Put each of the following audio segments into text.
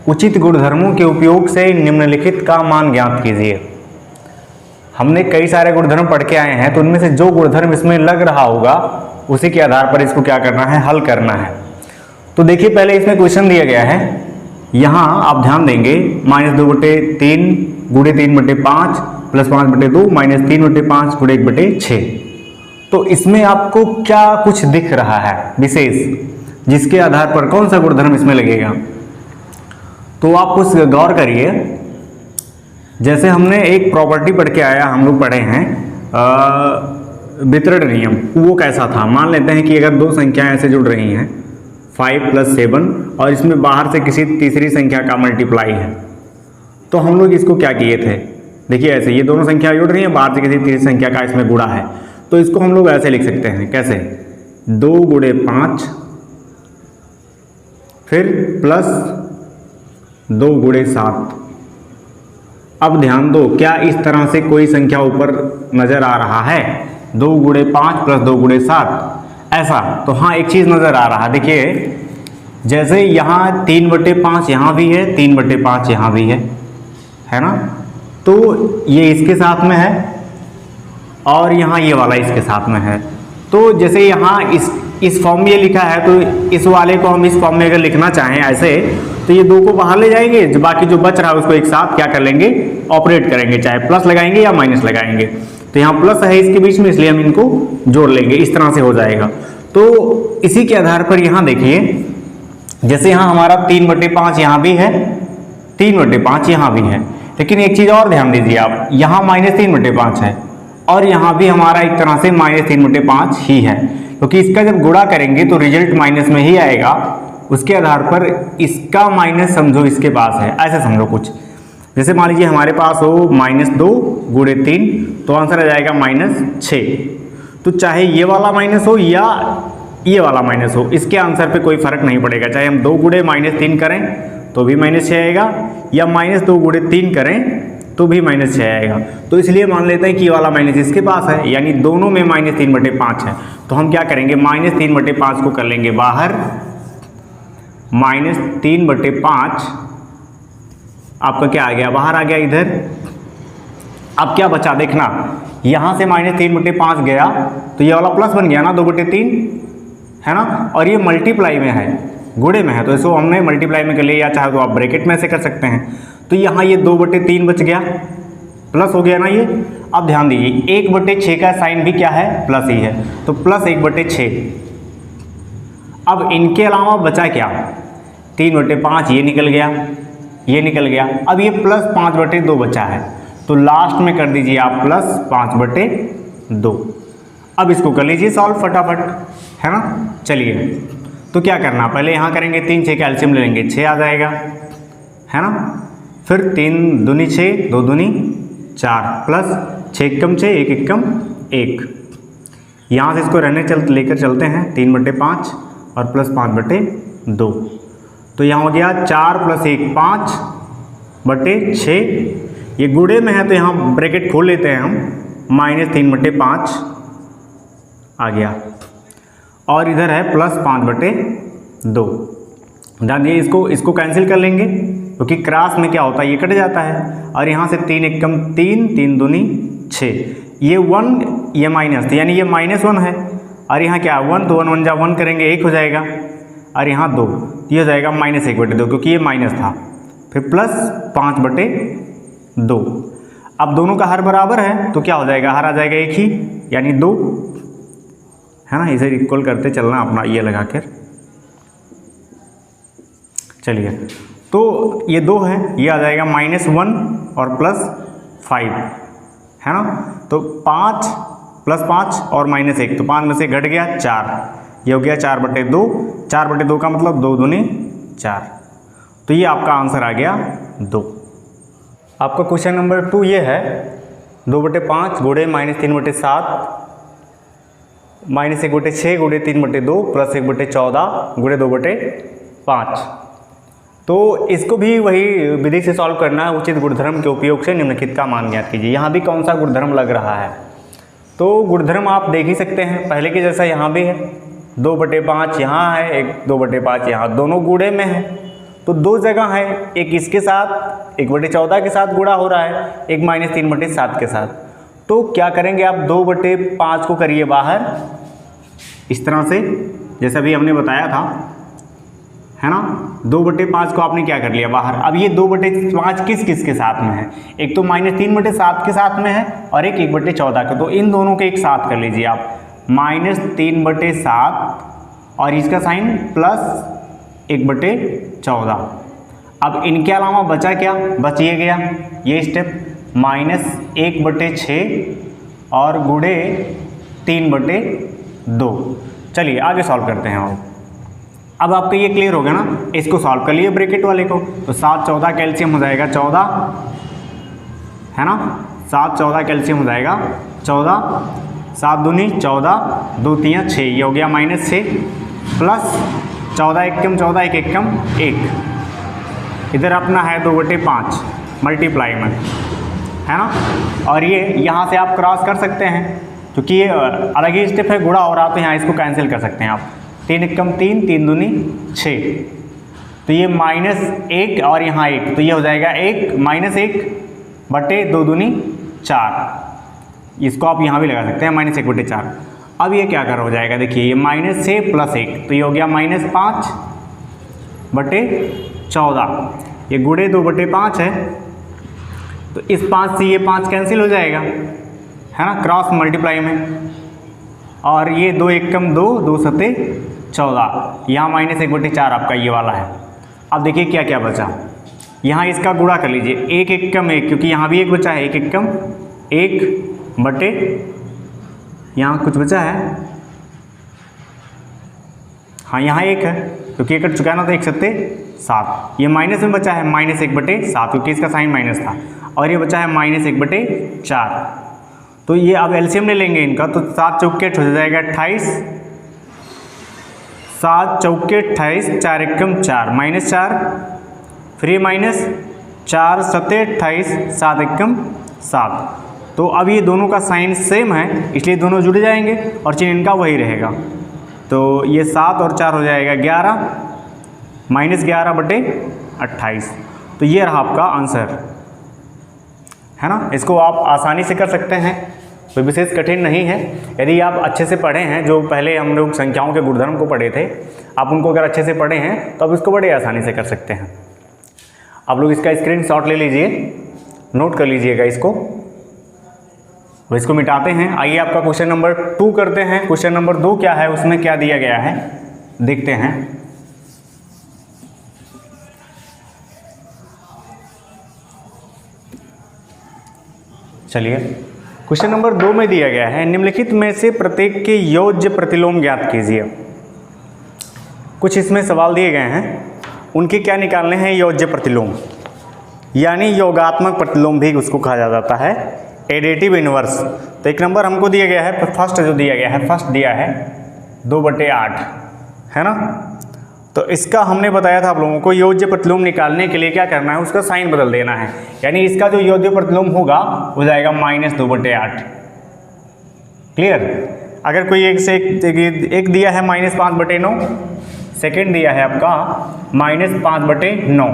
उचित गुणधर्मों के उपयोग से निम्नलिखित का मान ज्ञात कीजिए। हमने कई सारे गुणधर्म पढ़ के आए हैं, तो उनमें से जो गुणधर्म इसमें लग रहा होगा उसी के आधार पर इसको क्या करना है, हल करना है। तो देखिए पहले इसमें क्वेश्चन दिया गया है, यहाँ आप ध्यान देंगे -2/3 गुणे 3/5 प्लस 5/2 -3/5 गुणे 1/6। तो इसमें आपको क्या कुछ दिख रहा है विशेष, जिसके आधार पर कौन सा गुणधर्म इसमें लगेगा। तो आप कुछ गौर करिए। जैसे हमने एक प्रॉपर्टी पढ़ के आया, हम लोग पढ़े हैं वितरण नियम, वो कैसा था। मान लेते हैं कि अगर दो संख्याएं ऐसे जुड़ रही हैं 5 + 7 और इसमें बाहर से किसी तीसरी संख्या का मल्टीप्लाई है, तो हम लोग इसको क्या किए थे, देखिए ऐसे ये दोनों संख्या जुड़ रही हैं, बाहर से किसी तीसरी संख्या का इसमें गुणा है, तो इसको हम लोग ऐसे लिख सकते हैं, कैसे 2 × 5 फिर प्लस 2 × 7। अब ध्यान दो, क्या इस तरह से कोई संख्या ऊपर नजर आ रहा है 2 × 5 प्लस 2 × 7 ऐसा। तो हाँ एक चीज नजर आ रहा है, देखिए जैसे यहाँ 3/5 यहाँ भी है, 3/5 यहाँ भी है ना। तो ये इसके साथ में है और यहाँ ये वाला इसके साथ में है। तो जैसे यहाँ इस फॉर्म में ये लिखा है, तो इस वाले को हम इस फॉर्म में अगर लिखना चाहें ऐसे, तो ये दो को बाहर ले जाएंगे, जो बाकी जो बच रहा है उसको एक साथ क्या कर लेंगे, ऑपरेट करेंगे, चाहे प्लस लगाएंगे या माइनस लगाएंगे। तो यहाँ प्लस है इसके बीच में, इसलिए हम इनको जोड़ लेंगे, इस तरह से हो जाएगा। तो इसी के आधार पर यहाँ देखिए, जैसे यहाँ हमारा 3/5 यहाँ भी है, 3/5 यहाँ भी है, लेकिन एक चीज और ध्यान दीजिए आप, यहाँ -3/5 है और यहाँ भी हमारा एक तरह से -3/5 ही है, क्योंकि इसका जब गुणा करेंगे तो रिजल्ट माइनस में ही आएगा। उसके आधार पर इसका माइनस समझो इसके पास है, ऐसे समझो कुछ। जैसे मान लीजिए हमारे पास हो -2 × 3, तो आंसर आ जाएगा -6। तो चाहे ये वाला माइनस हो या ये वाला माइनस हो, इसके आंसर पे कोई फर्क नहीं पड़ेगा। चाहे हम 2 × -3 करें तो भी -6 आएगा, या -2 × 3 करें तो भी -6 आएगा। तो इसलिए मान लेते हैं कि ये वाला माइनस इसके पास है, यानी दोनों में -3/5 है। तो हम क्या करेंगे, -3/5 को कर लेंगे बाहर, -3/5 आपका क्या आ गया, बाहर आ गया इधर। अब क्या बचा देखना, यहाँ से -3/5 गया तो ये वाला प्लस बन गया ना, 2/3 है ना, और ये मल्टीप्लाई में है, गुणे में है, तो इसको हमने मल्टीप्लाई में कर लिया, या चाहे तो आप ब्रैकेट में से कर सकते हैं। तो यहाँ ये 2/3 बच गया, प्लस हो गया ना ये। अब ध्यान दीजिए 1/6 का साइन भी क्या है, प्लस ही है, तो प्लस 1/6। अब इनके अलावा बचा क्या, 3/5 ये निकल गया, ये निकल गया। अब ये प्लस 5/2 बचा है, तो लास्ट में कर दीजिए आप प्लस 5/2। अब इसको कर लीजिए सॉल्व फटाफट, है ना। चलिए तो क्या करना, पहले यहाँ करेंगे 3 6 का एलसीएम ले लेंगे, 6 आ जाएगा, है ना। फिर 3 दूनी 6, 2 दूनी 4 प्लस 6 × 6 1 × 1। यहाँ से इसको लेकर चलते हैं 3/5 और प्लस 5/2। तो यहाँ हो गया 4 + 1 5/6। ये गुणे में है तो यहाँ ब्रैकेट खोल लेते हैं हम, -3/5 आ गया, और इधर है प्लस 5/2। ध्यान दिए, इसको कैंसिल कर लेंगे, क्योंकि क्रॉस में क्या होता है, ये कट जाता है। और यहाँ से 3 1 × 3 3 दूनी 6, ये 1 ये माइनस, यानी ये -1 है, और यहाँ क्या 1, तो 1 1 जा 1 करेंगे 1 हो जाएगा, और यहाँ 2, ये हो जाएगा -1/2, क्योंकि ये माइनस था। फिर प्लस 5/2। अब दोनों का हर बराबर है तो क्या हो जाएगा, हर आ जाएगा एक ही, यानी 2, है ना। इसे इक्वल करते चलना अपना ये लगा कर। चलिए तो ये 2 है, ये आ जाएगा -1 और प्लस 5, है ना। तो 5 + 5 और -1, तो 5 में से घट गया 4, ये हो गया 4/2। 4/2 का मतलब 2 दूनी 4। तो ये आपका आंसर आ गया 2। आपका क्वेश्चन नंबर 2 ये है, 2/5 गुणे -3/7 -1/6 गुणे 3/2 प्लस 1/14 गुणे 2/5। तो इसको भी वही विधि से सॉल्व करना है। उचित गुणधर्म के उपयोग से निम्नलिखित का मान ज्ञात कीजिए। यहाँ भी कौन सा गुणधर्म लग रहा है, तो गुणधर्म आप देख ही सकते हैं, पहले के जैसा यहाँ भी है, 2/5 यहाँ है, 2/5 यहाँ, दोनों गुणे में है। तो दो जगह है, एक इसके साथ 1/14 के साथ गुणा हो रहा है, एक -3/7 के साथ। तो क्या करेंगे आप 2/5 को करिए बाहर इस तरह से, जैसा भी हमने बताया था, है ना। 2/5 को आपने क्या कर लिया बाहर। अब ये 2/5 किस किस के साथ में है, एक तो -3/7 के साथ में है और एक 1/14 का, तो इन दोनों के एक साथ कर लीजिए आप, -3/7 और इसका साइन प्लस 1/14। अब इनके अलावा बचा क्या, बच ये गया ये स्टेप, -1/6 और गुणे 3/2। चलिए आगे सॉल्व करते हैं। अब आपका ये क्लियर हो गया ना, इसको सॉल्व कर लिए ब्रैकेट वाले को, तो 7/14 कैल्शियम हो जाएगा 14, है ना। 7/14 कैल्शियम हो जाएगा 14, 7 दूनी 14, 2 3 6, ये हो गया -6 प्लस 14 एकम 14, 1 एकम 1, इधर अपना है 2/5 मल्टीप्लाई में, है ना। और ये यहाँ से आप क्रॉस कर सकते हैं क्योंकि ये अलग ही स्टेप है, गुणा हो रहा, तो यहाँ इसको कैंसिल कर सकते हैं आप, 3 एकम 3, 3 दूनी 6, तो ये -1 और यहाँ 1, तो ये हो जाएगा 1 2 4, इसको आप यहाँ भी लगा सकते हैं -1/4। अब ये क्या कर हो जाएगा, देखिए ये -6 + 1, तो ये हो गया -5/14, ये गुणे 2/5 है, तो इस 5 से ये 5 कैंसिल हो जाएगा, है ना, क्रॉस मल्टीप्लाई में, और ये 2 एकम 2, 2 सते 14, यहाँ -1/4 आपका ये वाला है। अब देखिए क्या क्या बचा, यहाँ इसका गुणा कर लीजिए, 1 एकम 1, क्योंकि यहाँ भी एक बचा है, 1 एकम 1/, यहाँ कुछ बचा है, हाँ यहाँ 1 है, क्योंकि ये कट चुका है ना, तो 1 सत्ते 7, ये माइनस में बचा है -1/7, क्योंकि इसका साइन माइनस था, और ये बचा है -1/4। तो ये अब एलसीएम ले लेंगे इनका, तो 7 चौके 8 हो जाएगा 28, 7 चौके 28, 4 एकम 4, -4, फिर ये -4 सत्ते 28, 7 एकम 7। तो अब ये दोनों का साइन सेम है, इसलिए दोनों जुड़ जाएंगे और चिन्ह इनका वही रहेगा। तो ये 7 और 4 हो जाएगा 11, -11/28। तो ये रहा आपका आंसर, है ना। इसको आप आसानी से कर सकते हैं, कोई विशेष कठिन नहीं है। यदि आप अच्छे से पढ़े हैं, जो पहले हम लोग संख्याओं के गुणधर्म को पढ़े थे, आप उनको अगर अच्छे से पढ़े हैं तो आप इसको बड़े आसानी से कर सकते हैं। आप लोग इसका स्क्रीनशॉट ले लीजिए, नोट कर लीजिएगा इसको, तो इसको मिटाते हैं। आइए आपका क्वेश्चन नंबर 2 करते हैं। क्वेश्चन नंबर 2 क्या है, उसमें क्या दिया गया है देखते हैं। चलिए, क्वेश्चन नंबर 2 में दिया गया है, निम्नलिखित में से प्रत्येक के योज्य प्रतिलोम ज्ञात कीजिए। कुछ इसमें सवाल दिए गए हैं, उनके क्या निकालने हैं, योज्य प्रतिलोम, यानी योगात्मक प्रतिलोम भी उसको कहा जाता है, एडिटिव इनवर्स। तो एक नंबर हमको दिया गया है, फर्स्ट जो दिया गया है, फर्स्ट दिया है 2/8, है ना। तो इसका हमने बताया था आप लोगों को, योज्य प्रतिलोम निकालने के लिए क्या करना है, उसका साइन बदल देना है, यानी इसका जो योज्य प्रतिलोम होगा हो जाएगा -2/8। क्लियर। अगर कोई एक से एक दिया है -5/9, सेकेंड दिया है आपका -5/9,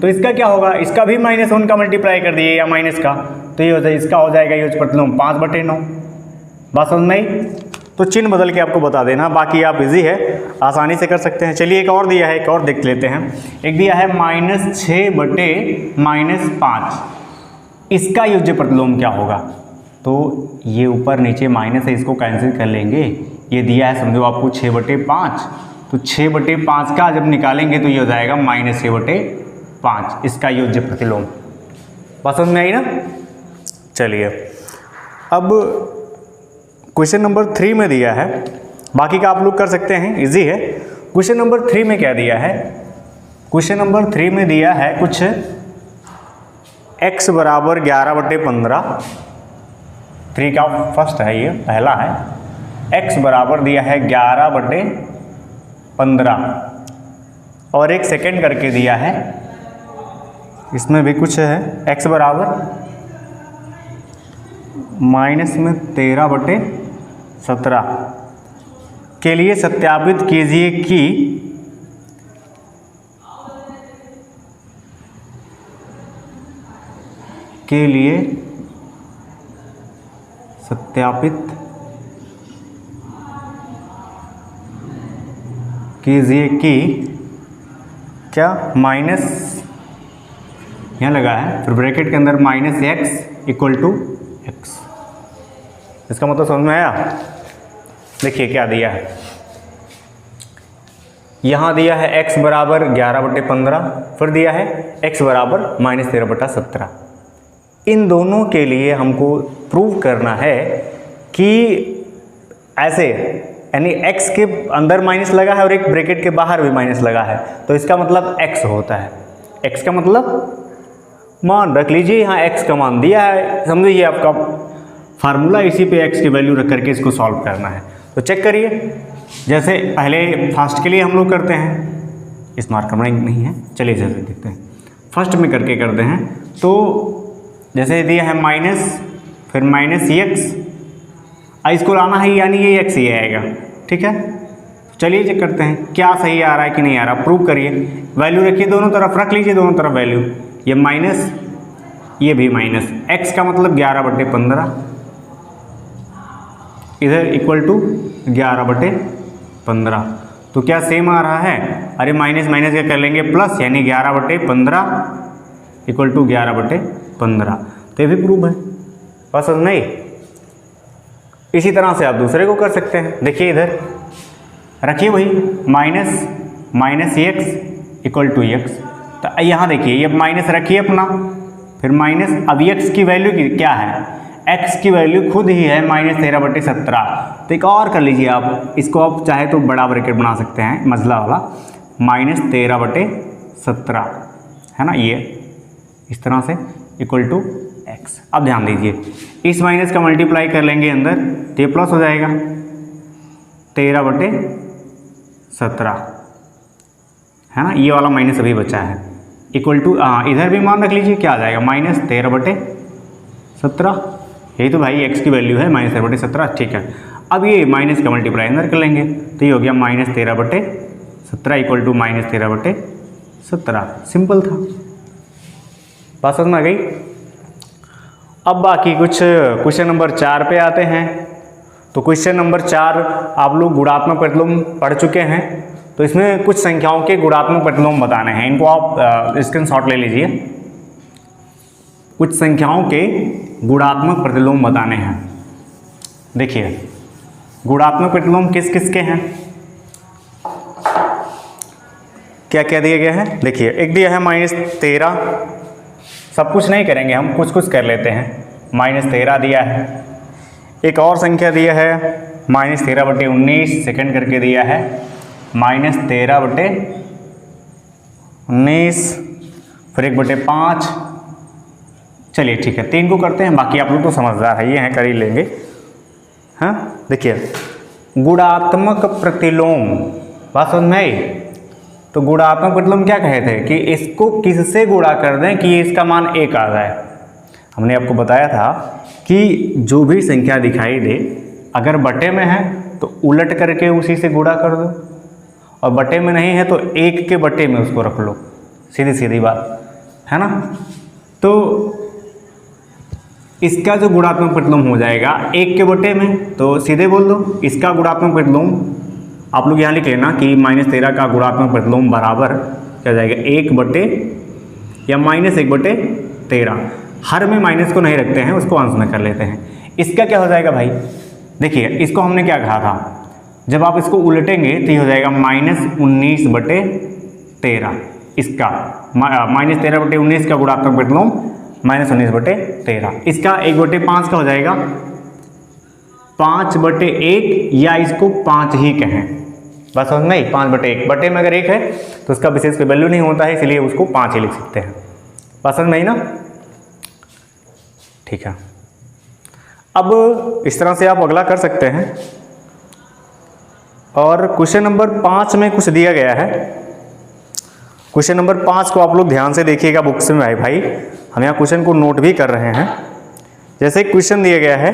तो इसका क्या होगा, इसका भी -1 का मल्टीप्लाई कर दिए या माइनस का, तो ये हो जाए, इसका हो जाएगा योज्य प्रतिलोम 5/9। बात समझ में आई। तो चिन्ह बदल के आपको बता देना, बाकी आप इजी है, आसानी से कर सकते हैं। चलिए एक और दिया है, एक और देख लेते हैं। एक दिया है -6/-5, इसका योज्य प्रतिलोम क्या होगा। तो ये ऊपर नीचे माइनस है, इसको कैंसिल कर लेंगे। ये दिया है समझो आपको 6/5, तो 6/5 का जब निकालेंगे तो ये हो जाएगा -6/5, इसका योज्य प्रतिलोम। बात समझ में आई ना। चलिए अब क्वेश्चन नंबर 3 में दिया है, बाकी का आप लोग कर सकते हैं, इजी है। क्वेश्चन नंबर 3 में क्या दिया है, क्वेश्चन नंबर 3 में दिया है कुछ x = 11/15, 3 का फर्स्ट है, ये पहला है, x बराबर दिया है 11/15 और एक सेकेंड करके दिया है, इसमें भी कुछ है, x बराबर -13/17 के लिए सत्यापित कीजिए कि के लिए सत्यापित कीजिए कि क्या माइनस यहाँ लगा है, फिर ब्रैकेट के अंदर minus x equal to x. इसका मतलब समझ में आया? देखिए क्या दिया है, यहाँ दिया है x बराबर 11/15, फिर दिया है x बराबर -13/17। इन दोनों के लिए हमको प्रूव करना है कि ऐसे, यानी x के अंदर माइनस लगा है और एक ब्रैकेट के बाहर भी माइनस लगा है, तो इसका मतलब x होता है। x का मतलब मान रख लीजिए, यहाँ x का मान दिया है, समझिए ये आपका फार्मूला, इसी पे x की वैल्यू रख करके इसको सॉल्व करना है। तो चेक करिए, जैसे पहले फर्स्ट के लिए हम लोग करते हैं, इस मार्कर में नहीं है, चलिए जैसे देखते हैं, फर्स्ट में करके करते हैं। तो जैसे दिया है माइनस, फिर माइनस एक्स, इसको लाना है यानी ये एक्स ही आएगा, ठीक है। चलिए चेक करते हैं क्या सही आ रहा है कि नहीं आ रहा, प्रूव करिए। वैल्यू रखिए, दोनों तरफ रख लीजिए, दोनों तरफ वैल्यू, ये माइनस ये भी माइनस, x का मतलब 11/15, इधर इक्वल टू 11/15, तो क्या सेम आ रहा है? अरे माइनस माइनस क्या कर लेंगे, प्लस, यानी 11/15 इक्वल टू 11/15। तो ये भी प्रूव है, बस नहीं। इसी तरह से आप दूसरे को कर सकते हैं। देखिए इधर रखिए वही minus x equal to x, तो यहाँ देखिए ये माइनस रखिए अपना, फिर माइनस, अब एक्स की वैल्यू क्या है, x की वैल्यू खुद ही है -13/17। तो एक और कर लीजिए आप, इसको आप चाहे तो बड़ा ब्रैकेट बना सकते हैं, मझला वाला, -13/17 है ना, ये इस तरह से इक्वल टू x। अब ध्यान दीजिए, इस माइनस का मल्टीप्लाई कर लेंगे अंदर, तो ये प्लस हो जाएगा 13/17 है ना, ये वाला माइनस अभी बचा है, इक्वल टू, इधर भी मान रख लीजिए, क्या आ जाएगा -13/17। यही तो भाई x की वैल्यू है -13/17, ठीक है। अब ये माइनस का मल्टीप्लाई अंदर कर लेंगे, तो ये हो गया -13/17 इक्वल टू -13/17। सिंपल था, बात समझ में आ गई। अब बाकी कुछ क्वेश्चन नंबर 4 पे आते हैं। तो क्वेश्चन नंबर 4 आप लोग गुणात्मक प्रतिलोम पढ़ चुके हैं, तो इसमें कुछ संख्याओं के गुणात्मक प्रतिलोम बताने हैं, इनको आप स्क्रीनशॉट ले लीजिए। कुछ संख्याओं के गुणात्मक प्रतिलोम बताने हैं। देखिए गुणात्मक प्रतिलोम किस किस के हैं, क्या क्या दिया गया है। देखिए एक दिया है -13, सब कुछ नहीं करेंगे हम, कुछ कुछ कर लेते हैं। -13 दिया है, एक और संख्या दिया है -13/19, सेकंड करके दिया है -13/19, फिर 1/5। चलिए ठीक है, 3 को करते हैं, बाकी आप लोग तो समझदार है, ये हैं, कर ही लेंगे। हाँ देखिए गुणात्मक प्रतिलोम, बात समझ में आई। तो गुणात्मक प्रतिलोम क्या कहे थे कि इसको किससे गुणा कर दें कि इसका मान 1 आ जाए। हमने आपको बताया था कि जो भी संख्या दिखाई दे, अगर बटे में है तो उलट करके उसी से गुणा कर दो, और बटे में नहीं है तो 1 के बटे में उसको रख लो, सीधी सीधी बात है ना। तो इसका जो गुणात्मक प्रतिलोम हो जाएगा 1 के बटे में, तो सीधे बोल दो इसका गुणात्मक प्रतिलोम आप लोग यहाँ लिख लेना कि -13 का गुणात्मक प्रतिलोम बराबर क्या जाएगा 1 बटे या -1/13। हर में माइनस को नहीं रखते हैं, उसको अंश में कर लेते हैं। इसका क्या हो जाएगा भाई, देखिए इसको हमने क्या कहा था, जब आप इसको उलटेंगे तो ये हो जाएगा -19/13। इसका -13/19 का गुणात्मक प्रतिलोम -19/13। इसका 1/5 का हो जाएगा 5/1, या इसको 5 ही कहें, बस समझ में, 5/1। बटे में अगर 1 है तो उसका विशेष कोई वैल्यू नहीं होता है, इसलिए उसको 5 ही लिख सकते हैं, बस समझ में आई ना। ठीक है, अब इस तरह से आप अगला कर सकते हैं। और क्वेश्चन नंबर 5 में कुछ दिया गया है। क्वेश्चन नंबर 5 को आप लोग ध्यान से देखिएगा बुक्स में, भाई हम यहाँ क्वेश्चन को नोट भी कर रहे हैं। जैसे क्वेश्चन दिया गया है,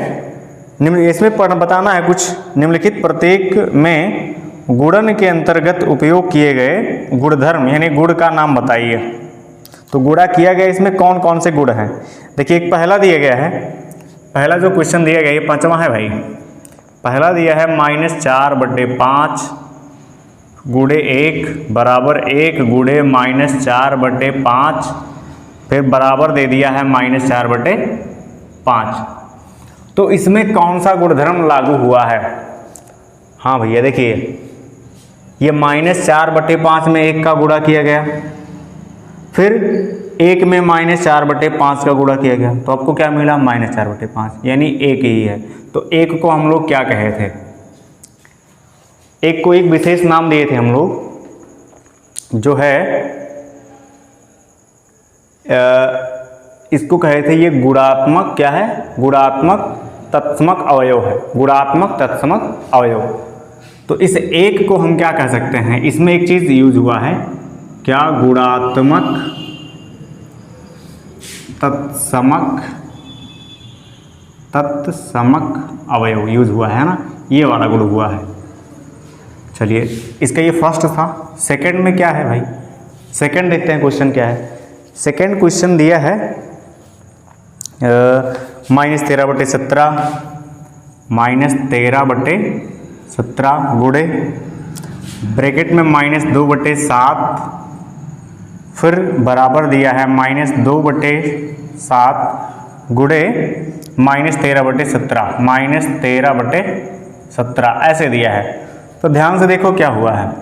इसमें बताना है कुछ, निम्नलिखित प्रत्येक में गुणन के अंतर्गत उपयोग किए गए गुणधर्म यानी गुण का नाम बताइए। तो गुणा किया गया, इसमें कौन कौन से गुण हैं? देखिए एक पहला दिया गया है, पहला जो क्वेश्चन दिया गया, ये 5वां है भाई। पहला दिया है -4/5 गुणे 1 बराबर 1 गुणे -4/5, फिर बराबर दे दिया है -4/5। तो इसमें कौन सा गुणधर्म लागू हुआ है? हाँ भैया देखिए, ये -4/5 में 1 का गुणा किया गया, फिर 1 में -4/5 का गुणा किया गया, तो आपको क्या मिला? -4/5, यानी 1 ही है। तो 1 को हम लोग क्या कहे थे? 1 को एक विशेष नाम दिए थे हम लोग, जो है इसको कहे थे ये गुणात्मक, क्या है? गुणात्मक तत्समक अवयव है, गुणात्मक तत्समक अवयव। तो इस 1 को हम क्या कह सकते हैं? इसमें एक चीज यूज हुआ है, क्या? गुणात्मक तत्समक अवयव यूज हुआ है ना, ये वाला गुण हुआ है। चलिए इसका ये फर्स्ट था। सेकंड में क्या है भाई? सेकंड देखते हैं क्वेश्चन क्या है। सेकंड क्वेश्चन दिया है -13/17 गुणे ब्रैकेट में -2/7, फिर बराबर दिया है -2/7 गुणे -13/17 ऐसे दिया है। तो ध्यान से देखो क्या हुआ है,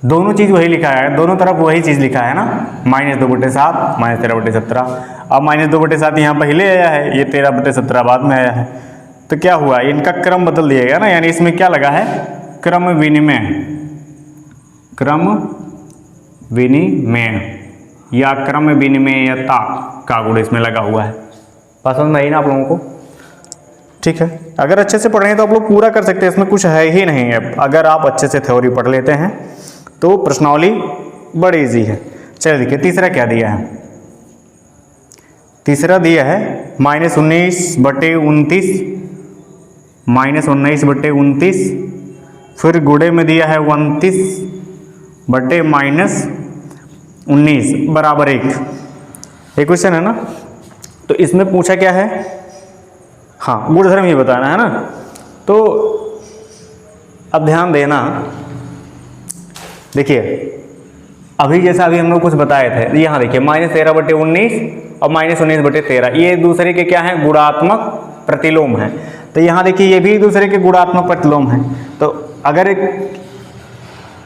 दोनों चीज़ वही लिखा है, दोनों तरफ वही चीज़ लिखा है ना, -2/7 -13/17। अब -2/7 यहाँ पहले आया है, ये 13/17 बाद में आया है। तो क्या हुआ, इनका क्रम बदल दिया गया ना, यानी इसमें क्या लगा है? क्रम विनिमय, क्रम विनिमय या क्रम विनिमयता का गुण इसमें लगा हुआ है। पसंद आई ना आप लोगों को? ठीक है, अगर अच्छे से पढ़ रहे हैं तो आप लोग पूरा कर सकते हैं, इसमें कुछ है ही नहीं है। अगर आप अच्छे से थ्योरी पढ़ लेते हैं तो प्रश्नावली बड़ी इजी है। चलिए देखिए तीसरा क्या दिया है। तीसरा दिया है -19/29, -19/29, फिर गुणे में दिया है 29/-19 बराबर 1। ये क्वेश्चन है ना, तो इसमें पूछा क्या है? हाँ, गुणधर्म ही बताना है ना। तो अब ध्यान देना, देखिए अभी जैसा अभी हम लोग कुछ बताए थे, यहाँ देखिए -13/19 और -19/13, ये एक दूसरे के क्या है? गुणात्मक प्रतिलोम है। तो यहाँ देखिए ये भी एक दूसरे के गुणात्मक प्रतिलोम है। तो अगर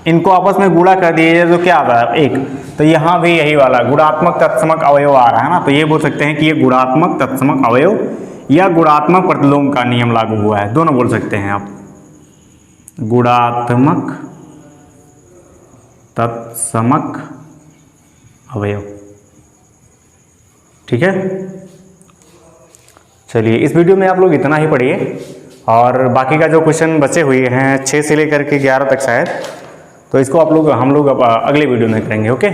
इनको आपस में गुणा कर दिए तो क्या आता है? 1। तो यहाँ भी यही वाला गुणात्मक तत्समक अवयव आ रहा है ना, तो ये बोल सकते हैं कि ये गुणात्मक तत्समक अवयव या गुणात्मक प्रतिलोम का नियम लागू हुआ है, दोनों बोल सकते हैं आप। गुणात्मक तत्समक अवयव, ठीक है। चलिए इस वीडियो में आप लोग इतना ही पढ़िए, और बाकी का जो क्वेश्चन बचे हुए हैं 6 से लेकर के 11 तक शायद, तो इसको आप लोग हम लोग अगले वीडियो में करेंगे। ओके।